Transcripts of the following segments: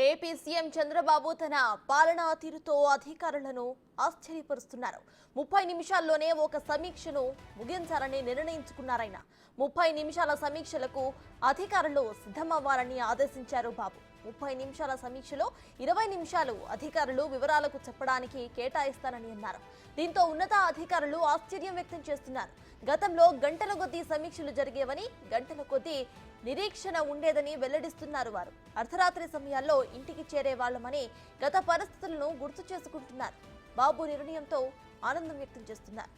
AP CM Chandrababu తన పాలనా తీరుతో అధికారులను ఆశ్చర్యపరుస్తున్నారు. 30 నిమిషాల్లోనే ఒక సమీక్షను ముగించాలని నిర్ణయించుకున్నారాయన. 30 నిమిషాల సమీక్షలకు అధికారులు సిద్ధమవ్వాలని ఆదేశించారు బాబు. 30 నిమిషాల సమీక్షలో 20 నిమిషాలు అధికారులు వివరాలకు చెప్పడానికి కేటాయిస్తారని అన్నారు. దీంతో ఉన్నత అధికారులు ఆశ్చర్యం వ్యక్తం చేస్తున్నారు. గతంలో గంటల కొద్దీ సమీక్షలు జరిగేవని, గంటల కొద్దీ నిరీక్షణ ఉండేదని వెల్లడిస్తున్నారు. వారు అర్ధరాత్రి సమయాల్లో ఇంటికి చేరే వాళ్ళమని గత పరిస్థితులను గుర్తు చేసుకుంటున్నారు. బాబు నిర్ణయంతో ఆనందం వ్యక్తం చేస్తున్నారు.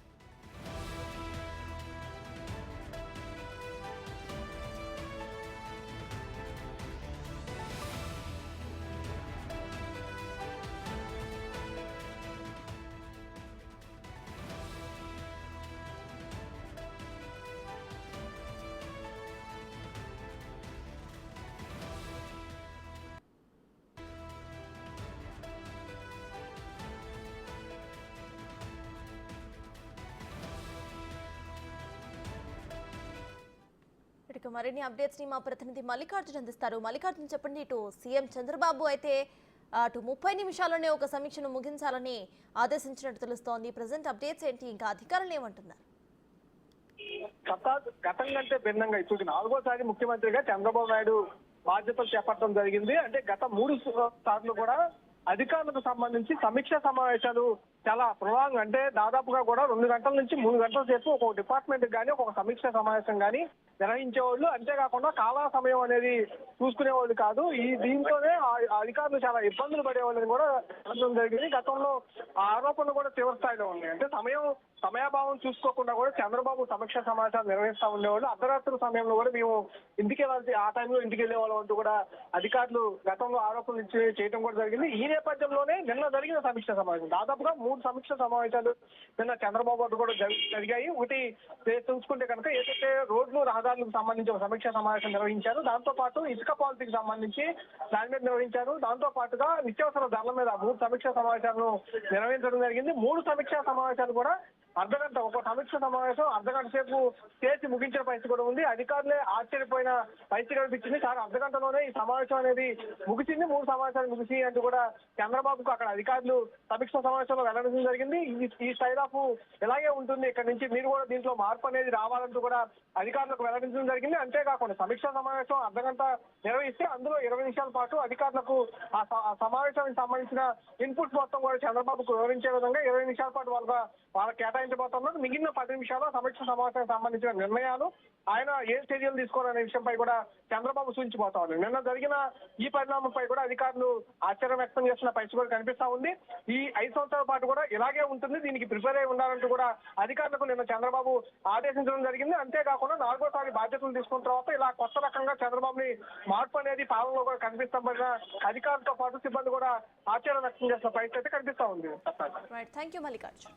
ఇక మరిన్ని అప్డేట్స్ ని మా ప్రతినిధి మల్లికార్జున్ అందిస్తారు. మల్లికార్జున్, చెప్పండి. ఇటు సీఎం చంద్రబాబు అయితే అటు 30 నిమిషాల్లోనే ఒక సమీక్షను ముగించాలని ఆదేశించినట్టు తెలుస్తోంది. ప్రజెంట్ అప్డేట్స్ ఏంటి? ఇంకా అధికారులు ఏమంటున్నారు? గతం కంటే భిన్నంగా ఇప్పుడు 4వ ముఖ్యమంత్రిగా చంద్రబాబు నాయుడు బాధ్యతలు చేపట్టడం జరిగింది. అంటే గత 3 సార్లు కూడా అధికారులకు సంబంధించి సమీక్ష సమావేశాలు చాలా ప్రొలాంగ్, అంటే దాదాపుగా కూడా 2 గంటల నుంచి 3 గంటల సేపు ఒక డిపార్ట్మెంట్ కానీ ఒక సమీక్ష సమావేశం కానీ నిర్వహించేవాళ్ళు. అంతేకాకుండా కాలా సమయం అనేది చూసుకునేవాళ్ళు కాదు. దీంతోనే అధికారులు చాలా ఇబ్బందులు పడేవాళ్ళని కూడా అనడం జరిగింది. గతంలో ఆ ఆరోపణలు కూడా తీవ్ర స్థాయిలో ఉన్నాయి. అంటే సమయాభావం చూసుకోకుండా కూడా చంద్రబాబు సమీక్ష సమావేశాలు నిర్వహిస్తూ ఉండేవాళ్ళు. అర్ధరాత్రి సమయంలో కూడా మేము ఇంటికి వెళ్ళాలి, ఆ టైంలో ఇంటికి వెళ్ళేవాళ్ళం అంటూ కూడా అధికారులు గతంలో ఆరోపణలు చేయడం కూడా జరిగింది. ఈ నేపథ్యంలోనే నిన్న జరిగిన సమీక్ష సమావేశం, దాదాపుగా 3 సమీక్ష సమావేశాలు నిన్న చంద్రబాబు కూడా జరిగాయి. ఒకటి చూసుకుంటే కనుక ఏదైతే రోడ్లు రహదారులకు సంబంధించి ఒక సమీక్ష సమావేశం నిర్వహించారు. దాంతో పాటు ఇసుక పాలసీకి సంబంధించి దాని మీద నిర్వహించారు. దాంతో పాటుగా నిత్యావసర ధరల మీద 3 సమీక్ష సమావేశాలను నిర్వహించడం జరిగింది. 3 సమీక్ష సమావేశాలు కూడా అర్ధగంట, ఒక సమీక్ష సమావేశం అర్ధగంట సేపు చేసి ముగించిన పరిస్థితి కూడా ఉంది. అధికారులే ఆశ్చర్యపోయిన పరిస్థితి కనిపించింది. సార్, అర్ధగంటలోనే ఈ సమావేశం అనేది ముగిసింది, 3 సమావేశాలు ముగిసి అంటూ కూడా చంద్రబాబుకు అక్కడ అధికారులు సమీక్ష సమావేశంలో వెల్లడించడం జరిగింది. ఈ స్టైల్ ఆఫ్ ఇలాగే ఉంటుంది, ఇక్కడ నుంచి మీరు కూడా దీంట్లో మార్పు అనేది రావాలంటూ కూడా అధికారులకు వెల్లడించడం జరిగింది. అంతేకాకుండా సమీక్ష సమావేశం అర్ధగంట నిర్వహిస్తే అందులో 20 నిమిషాల పాటు అధికారులకు ఆ సమావేశానికి సంబంధించిన ఇన్పుట్స్ మొత్తం కూడా చంద్రబాబుకు వివరించే విధంగా 20 నిమిషాల పాటు వాళ్ళ కేటాయించబోతున్నారు. మిగిలిన 10 నిమిషాలు సమీక్ష సమావేశానికి సంబంధించిన నిర్ణయాలు, ఆయన ఏ చర్యలు తీసుకోవాలనే విషయంపై కూడా చంద్రబాబు సూచించబోతా ఉన్నారు. నిన్న జరిగిన ఈ పరిణామంపై కూడా అధికారులు ఆశ్చర్యం వ్యక్తం చేస్తున్న పరిస్థితి కూడా కనిపిస్తా ఉంది. ఈ 5 సంవత్సరాల పాటు కూడా ఇలాగే ఉంటుంది, దీనికి ప్రిపేర్ అయి ఉండాలంటూ కూడా అధికారులకు నిన్న చంద్రబాబు ఆదేశించడం జరిగింది. అంతేకాకుండా 4వసారి బాధ్యతలు తీసుకున్న తర్వాత ఇలా కొత్త రకంగా చంద్రబాబుని మార్పు అనేది పాలనలో కూడా కనిపిస్తాం పడిన అధికారులతో పాటు సిబ్బంది కూడా ఆశ్చర్యం వ్యక్తం చేస్తున్న పరిస్థితి అయితే కనిపిస్తా ఉంది. Thank you Mallikarjun.